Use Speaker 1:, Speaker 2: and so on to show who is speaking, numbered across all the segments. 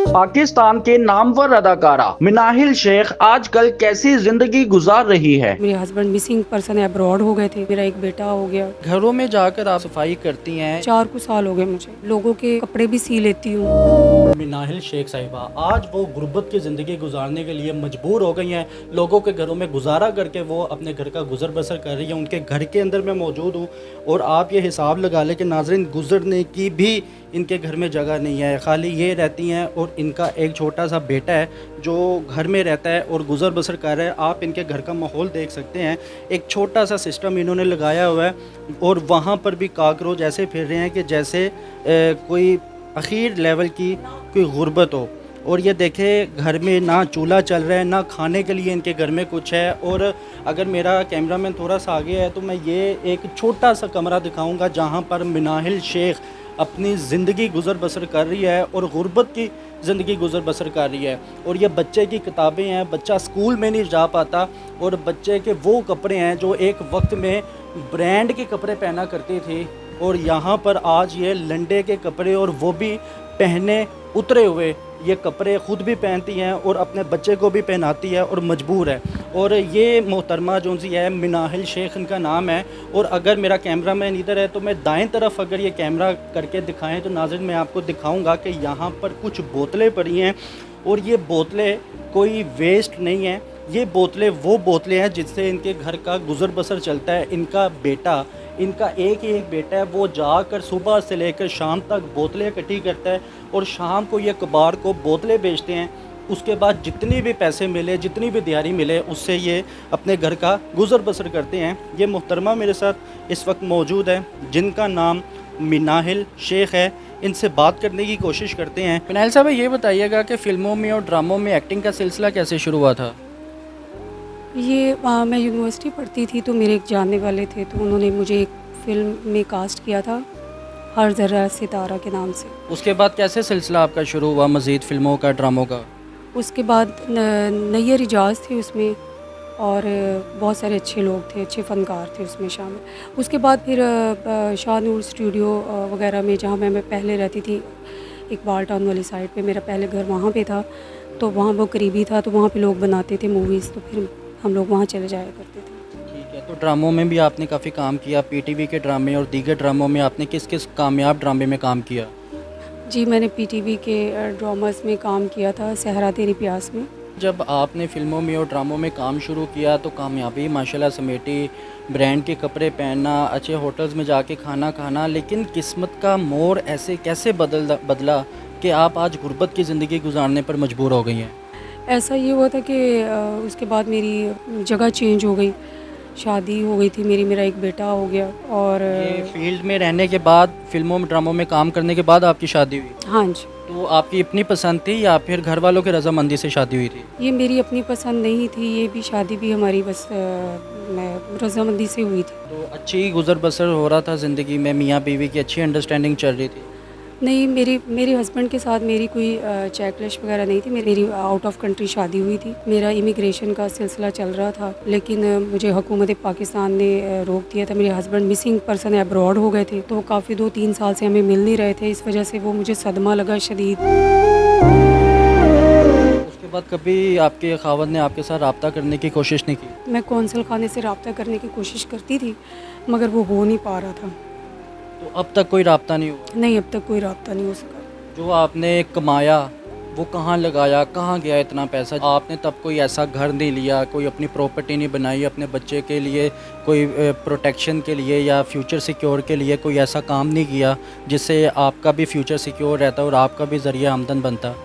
Speaker 1: पाकिस्तान के नामवर अदाकारा मिनाहिल शेख आजकल कैसी जिंदगी गुजार रही है।
Speaker 2: मेरे हस्बैंड मिसिंग पर्सन है, अब्रॉड हो गए थे। मेरा एक बेटा हो गया।
Speaker 3: घरों में जाकर आप सफाई करती हैं।
Speaker 2: 4 कुछ साल हो गए मुझे। लोगों के कपड़े भी सी लेती हूँ।
Speaker 3: मिनाहिल शेख साहिबा आज वो गुर्बत की ज़िंदगी गुजारने के लिए मजबूर हो गई हैं। लोगों के घरों में गुजारा करके वो अपने घर का गुजर बसर कर रही है। उनके घर के अंदर मैं मौजूद हूँ और आप ये हिसाब लगा लें कि नाज़रीन गुजरने की भी इनके घर में जगह नहीं है, खाली ये रहती हैं और इनका एक छोटा सा बेटा है जो घर में रहता है और गुजर बसर कर रहा है। आप इनके घर का माहौल देख सकते हैं, एक छोटा सा सिस्टम इन्होंने लगाया हुआ है और वहाँ पर भी काकरोच ऐसे फिर रहे हैं कि जैसे कोई आखिर लेवल की कोई गुर्बत हो। और ये देखें घर में ना चूल्हा चल रहा है, ना खाने के लिए इनके घर में कुछ है। और अगर मेरा कैमरामैन थोड़ा सा आगे है तो मैं ये एक छोटा सा कमरा दिखाऊंगा जहाँ पर मिनाहिल शेख अपनी ज़िंदगी गुजर बसर कर रही है और गुर्बत की ज़िंदगी गुजर बसर कर रही है। और ये बच्चे की किताबें हैं, बच्चा स्कूल में नहीं जा पाता और बच्चे के वो कपड़े हैं जो एक वक्त में ब्रांड के कपड़े पहना करती थी और यहाँ पर आज ये लंडे के कपड़े और वो भी पहने उतरे हुए ये कपड़े ख़ुद भी पहनती हैं और अपने बच्चे को भी पहनाती है और मजबूर है। और ये मोहतरमा जो सी है मिनाहिल शेख इनका नाम है। और अगर मेरा कैमरा मैन इधर है तो मैं दाएं तरफ अगर ये कैमरा करके दिखाएं तो नाज़रीन मैं आपको दिखाऊंगा कि यहाँ पर कुछ बोतलें पड़ी हैं और ये बोतलें कोई वेस्ट नहीं है। ये बोतलें वो बोतलें हैं जिससे इनके घर का गुजर बसर चलता है। इनका एक ही एक बेटा है, वो जाकर सुबह से लेकर शाम तक बोतलें इकट्ठी करता है और शाम को ये कबाड़ को बोतलें बेचते हैं। उसके बाद जितनी भी पैसे मिले, जितनी भी दिहाड़ी मिले, उससे ये अपने घर का गुजर बसर करते हैं। ये मोहतरमा मेरे साथ इस वक्त मौजूद है जिनका नाम मिनाहिल शेख है। इनसे बात करने की कोशिश करते हैं। मिनाहिल साहब ये बताइएगा कि फ़िल्मों में और ड्रामों में एक्टिंग का सिलसिला कैसे शुरू हुआ था?
Speaker 2: ये मैं यूनिवर्सिटी पढ़ती थी तो मेरे एक जानने वाले थे तो उन्होंने मुझे एक फ़िल्म में कास्ट किया था, हर ज़रा सितारा के नाम से।
Speaker 3: उसके बाद कैसे सिलसिला आपका शुरू हुआ मज़ीद फ़िल्मों का, ड्रामों का?
Speaker 2: उसके बाद नैयर इजाज़ थे उसमें और बहुत सारे अच्छे लोग थे, अच्छे फ़नकार थे उसमें शामिल। उसके बाद फिर शाहनूर स्टूडियो वगैरह में जहाँ मैं पहले रहती थी, इकबाल टाउन वाली साइड पे मेरा पहले घर वहाँ पे था, तो वहाँ वो करीबी था तो वहाँ पे लोग बनाते थे मूवीज़, तो फिर हम लोग वहाँ चले जाया करते थे।
Speaker 3: ठीक है, तो ड्रामों में भी आपने काफ़ी काम किया, पीटीवी के ड्रामे और दीगर ड्रामों में आपने किस किस कामयाब ड्रामे में काम किया?
Speaker 2: जी, मैंने पीटीवी के ड्रामास में काम किया था, सहरा तेरी प्यास में।
Speaker 3: जब आपने फ़िल्मों में और ड्रामों में काम शुरू किया तो कामयाबी माशाल्लाह समेटी, ब्रांड के कपड़े पहनना, अच्छे होटल्स में जाके खाना खाना, लेकिन किस्मत का मोड़ ऐसे कैसे बदला कि आप आज गुर्बत की ज़िंदगी गुजारने पर मजबूर हो गई हैं?
Speaker 2: ऐसा ये हुआ था कि उसके बाद मेरी जगह चेंज हो गई, शादी हो गई थी मेरी, मेरा एक बेटा हो गया और
Speaker 3: ये फील्ड में रहने के बाद, फ़िल्मों में ड्रामों में काम करने के बाद आपकी शादी हुई?
Speaker 2: हाँ जी।
Speaker 3: तो आपकी अपनी पसंद थी या फिर घर वालों की रज़ामंदी से शादी हुई थी?
Speaker 2: ये मेरी अपनी पसंद नहीं थी, ये भी शादी भी हमारी बस रज़ामंदी से हुई थी।
Speaker 3: तो अच्छी गुजर बसर हो रहा था ज़िंदगी में, मियाँ बीवी की अच्छी अंडरस्टैंडिंग चल रही थी?
Speaker 2: नहीं, मेरे हस्बैंड के साथ मेरी कोई चेकलिस्ट वगैरह नहीं थी। मेरी आउट ऑफ कंट्री शादी हुई थी। मेरा इमिग्रेशन का सिलसिला चल रहा था, लेकिन मुझे हुकूमत पाकिस्तान ने रोक दिया था। मेरे हस्बैंड मिसिंग पर्सन है, अब्रॉड हो गए थे, तो काफ़ी 2-3 साल से हमें मिल नहीं रहे थे। इस वजह से वो मुझे सदमा लगा शदीद।
Speaker 3: उसके बाद कभी आपके खावत ने आपके साथ रब्ता करने की कोशिश नहीं की?
Speaker 2: मैं कौंसल खाने से रब्ता करने की कोशिश करती थी, मगर वो हो नहीं पा रहा था।
Speaker 3: तो अब तक कोई रब्ता नहीं हुआ?
Speaker 2: नहीं, अब तक कोई रब्ता नहीं हो सका।
Speaker 3: जो आपने कमाया वो कहाँ लगाया, कहाँ गया इतना पैसा? आपने तब कोई ऐसा घर नहीं लिया, कोई अपनी प्रॉपर्टी नहीं बनाई अपने बच्चे के लिए, कोई प्रोटेक्शन के लिए या फ्यूचर सिक्योर के लिए कोई ऐसा काम नहीं किया जिससे आपका भी फ्यूचर सिक्योर रहता और आपका भी ज़रिया आमदन बनता?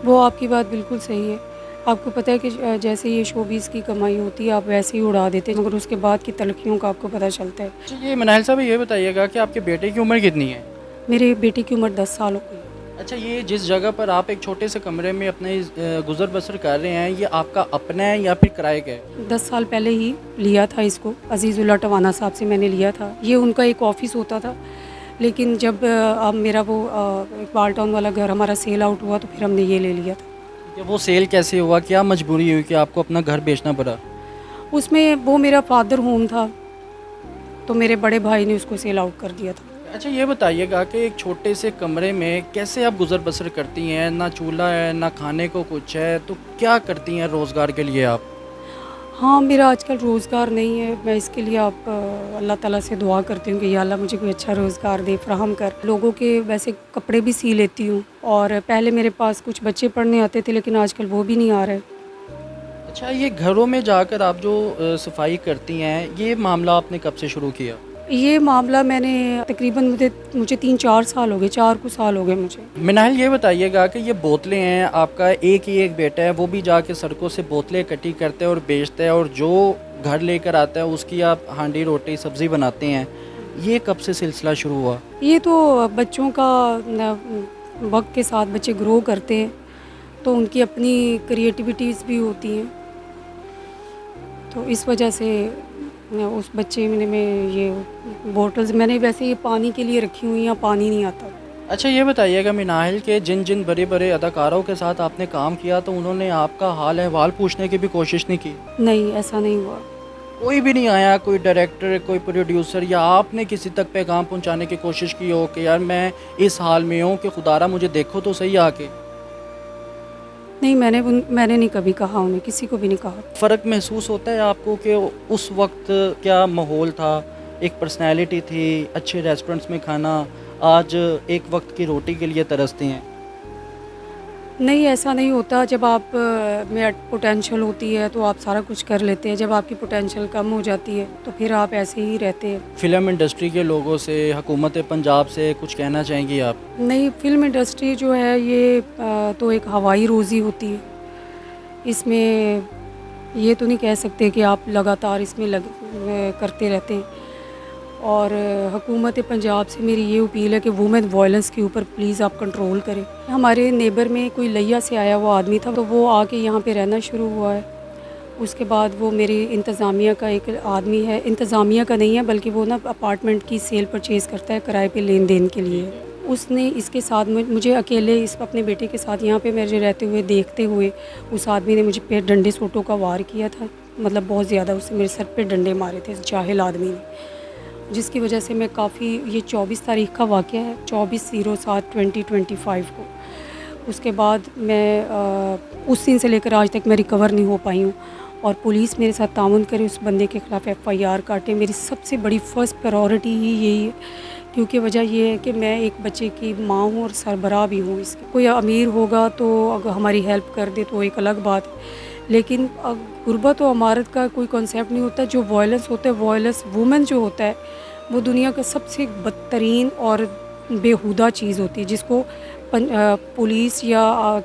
Speaker 2: वो आपकी बात बिल्कुल सही है। आपको पता है कि जैसे ये शोबीज़ की कमाई होती है आप वैसे ही उड़ा देते हैं, मगर उसके बाद की तलखियों का आपको पता चलता है।
Speaker 3: अच्छा, ये मिनाहिल साहब ये बताइएगा कि आपके बेटे की उम्र कितनी है?
Speaker 2: मेरे बेटे की उम्र 10 साल हो गई।
Speaker 3: अच्छा, ये जिस जगह पर आप एक छोटे से कमरे में अपने गुजर बसर कर रहे हैं, ये आपका अपना है या फिर किराए का है?
Speaker 2: 10 साल पहले ही लिया था इसको, अजीज़ुल्लाह टवाना साहब से मैंने लिया था। ये उनका एक ऑफ़िस होता था, लेकिन जब अब मेरा वो इकबाल टाउन वाला घर हमारा सेल आउट हुआ तो फिर हमने ये ले लिया था।
Speaker 3: कि वो सेल कैसे हुआ, क्या मजबूरी हुई कि आपको अपना घर बेचना पड़ा?
Speaker 2: उसमें वो मेरा फादर होम था, तो मेरे बड़े भाई ने उसको सेल आउट कर दिया था।
Speaker 3: अच्छा ये बताइएगा कि एक छोटे से कमरे में कैसे आप गुज़र बसर करती हैं? ना चूल्हा है, ना खाने को कुछ है, तो क्या करती हैं रोज़गार के लिए आप?
Speaker 2: हाँ, मेरा आजकल रोज़गार नहीं है, मैं इसके लिए अल्लाह ताला से दुआ करती हूँ कि या अल्लाह मुझे कोई अच्छा रोज़गार दे, फ़राहम कर। लोगों के वैसे कपड़े भी सी लेती हूँ और पहले मेरे पास कुछ बच्चे पढ़ने आते थे, लेकिन आजकल वो भी नहीं आ रहे।
Speaker 3: अच्छा ये घरों में जाकर आप जो सफाई करती हैं, ये मामला आपने कब से शुरू किया?
Speaker 2: ये मामला मैंने तकरीबन मुझे 3-4 साल हो गए, 4 कुछ साल हो गए मुझे।
Speaker 3: मिनाहिल ये बताइएगा कि ये बोतलें हैं, आपका एक ही एक बेटा है, वो भी जाके सड़कों से बोतलें इकट्ठी करता है और बेचता है, और जो घर लेकर आता है उसकी आप हांडी रोटी सब्ज़ी बनाते हैं। ये कब से सिलसिला शुरू हुआ?
Speaker 2: ये तो बच्चों का वक़्त के साथ बच्चे ग्रो करते हैं, तो उनकी अपनी क्रिएटिविटीज़ भी होती हैं। तो इस वजह से उस बच्चे में ये बॉटल्स मैंने वैसे ये पानी के लिए रखी हुई हैं, पानी नहीं आता।
Speaker 3: अच्छा ये बताइएगा मिनाहिल के जिन जिन बड़े बड़े अदाकारों के साथ आपने काम किया, तो उन्होंने आपका हाल अहवाल पूछने की भी कोशिश नहीं की?
Speaker 2: नहीं, ऐसा नहीं हुआ।
Speaker 3: कोई भी नहीं आया, कोई डायरेक्टर, कोई प्रोड्यूसर, या आपने किसी तक पैगाम पहुंचाने की कोशिश की हो कि यार मैं इस हाल में हूँ कि खुदारा मुझे देखो तो सही आके?
Speaker 2: नहीं, मैंने नहीं कभी कहा उन्हें, किसी को भी नहीं कहा।
Speaker 3: फ़र्क महसूस होता है आपको कि उस वक्त क्या माहौल था, एक पर्सनैलिटी थी, अच्छे रेस्टोरेंट्स में खाना, आज एक वक्त की रोटी के लिए तरसती हैं?
Speaker 2: नहीं, ऐसा नहीं होता। जब आप में पोटेंशियल होती है तो आप सारा कुछ कर लेते हैं। जब आपकी पोटेंशियल कम हो जाती है तो फिर आप ऐसे ही रहते हैं।
Speaker 3: फ़िल्म इंडस्ट्री के लोगों से, हुकूमत पंजाब से कुछ कहना चाहेंगी आप?
Speaker 2: नहीं, फ़िल्म इंडस्ट्री जो है ये तो एक हवाई रोज़ी होती है। इसमें ये तो नहीं कह सकते कि आप लगातार इसमें करते रहते हैं। और हुकूमत पंजाब से मेरी ये अपील है कि वुमेन वायलेंस के ऊपर प्लीज़ आप कंट्रोल करें। हमारे नेबर में कोई लिया से आया हुआ आदमी था, तो वो आके यहाँ पे रहना शुरू हुआ है। उसके बाद वो मेरी इंतज़ामिया का एक आदमी है, इंतज़ामिया का नहीं है बल्कि वो ना अपार्टमेंट की सेल परचेज़ करता है किराए पे लेन देन के लिए। उसने इसके साथ मुझे अकेले अपने बेटे के साथ यहाँ पे मेरे रहते हुए देखते हुए उस आदमी ने मुझे पे डंडे सोटों का वार किया था। मतलब बहुत ज़्यादा उसने मेरे सर पे डंडे मारे थे, जाहिल आदमी ने, जिसकी वजह से मैं काफ़ी, ये 24 तारीख का वाक़या है, 24/07/2025 को। उसके बाद मैं उस दिन से लेकर आज तक मैं रिकवर नहीं हो पाई हूँ, और पुलिस मेरे साथ ताउन करे, उस बंदे के ख़िलाफ़ FIR काटे। मेरी सबसे बड़ी फ़र्स्ट प्रायोरिटी ही यही है, क्योंकि वजह ये है कि मैं एक बच्चे की माँ हूँ और सरबराह भी हूँ इसकी। कोई अमीर होगा तो अगर हमारी हेल्प कर दे तो एक अलग बात है, लेकिन गुर्बत और अमारत का कोई कॉन्सेप्ट नहीं होता। जो वायलेंस होता है, वायलेंस वुमेन जो होता है, वो दुनिया का सबसे बदतरीन और बेहुदा चीज़ होती है, जिसको पुलिस या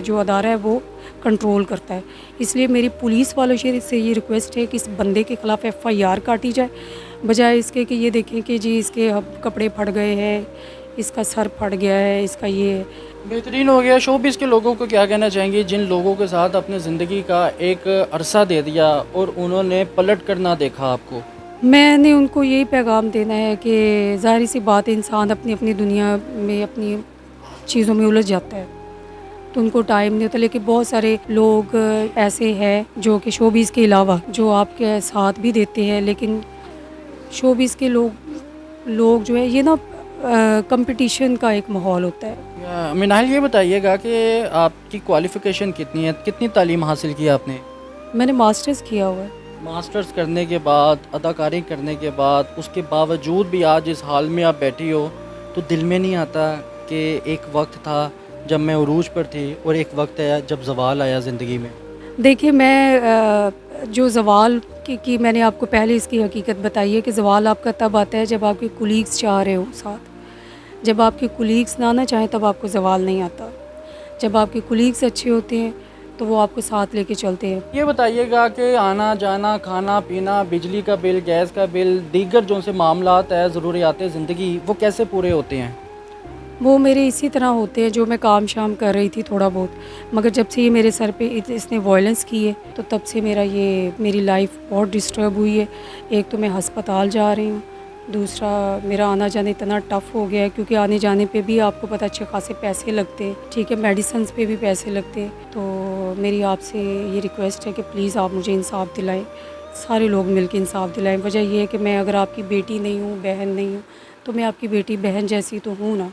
Speaker 2: जो अदारा है वो कंट्रोल करता है। इसलिए मेरी पुलिस वालों से ये रिक्वेस्ट है कि इस बंदे के ख़िलाफ़ FIR काटी जाए, बजाय इसके कि ये देखें कि जी इसके कपड़े फट गए हैं, इसका सर फट गया है, इसका ये।
Speaker 3: बेहतरीन हो गया। शोबिज़ के लोगों को क्या कहना चाहेंगे जिन लोगों के साथ अपने ज़िंदगी का एक अरसा दे दिया और उन्होंने पलट कर ना देखा आपको?
Speaker 2: मैंने उनको यही पैगाम देना है कि ज़ाहिर सी बात है, इंसान अपनी अपनी दुनिया में अपनी चीज़ों में उलझ जाता है, तो उनको टाइम नहीं होता। लेकिन बहुत सारे लोग ऐसे हैं जो कि शोबिज़ के अलावा जो आपके साथ भी देते हैं, लेकिन शोबिज़ के लोग जो है ये ना कंपटीशन का एक माहौल होता है।
Speaker 3: मिनाहिल ये बताइएगा कि आपकी क्वालिफ़िकेशन कितनी है, कितनी तालीम हासिल की आपने?
Speaker 2: मैंने मास्टर्स किया हुआ है।
Speaker 3: मास्टर्स करने के बाद, अदाकारी करने के बाद, उसके बावजूद भी आज इस हाल में आप बैठी हो, तो दिल में नहीं आता कि एक वक्त था जब मैं उरूज पर थी और एक वक्त आया जब ज़वाल आया ज़िंदगी में?
Speaker 2: देखिए, मैं जो ज़वाल की मैंने आपको पहले इसकी हकीकत बताई है कि ज़वाल आपका तब आता है जब आपके कुलीग्स चाह रहे हो साथ। जब आपके कुलीग्स ना चाहें तब आपको ज़वाल नहीं आता। जब आपके कुलीग्स अच्छे होते हैं तो वो आपको साथ लेके चलते हैं।
Speaker 3: ये बताइएगा कि आना जाना, खाना पीना, बिजली का बिल, गैस का बिल, दीगर जो से मामलात है, ज़रूरियात ज़िंदगी, वो कैसे पूरे होते हैं?
Speaker 2: वो मेरे इसी तरह होते हैं, जो मैं काम शाम कर रही थी थोड़ा बहुत, मगर जब से ये मेरे सर पे इसने वायलेंस की है तो तब से मेरी लाइफ बहुत डिस्टर्ब हुई है। एक तो मैं हस्पताल जा रही हूँ, दूसरा मेरा आना जाना इतना टफ़ हो गया है, क्योंकि आने जाने पे भी आपको पता अच्छे खासे पैसे लगते हैं, ठीक है, मेडिसिन्स पे भी पैसे लगते हैं। तो मेरी आपसे ये रिक्वेस्ट है कि प्लीज़ आप मुझे इंसाफ़ दिलाएं, सारे लोग मिल के इंसाफ़ दिलाएं। वजह यह है कि मैं अगर आपकी बेटी नहीं हूँ, बहन नहीं हूँ, तो मैं आपकी बेटी बहन जैसी तो हूँ ना।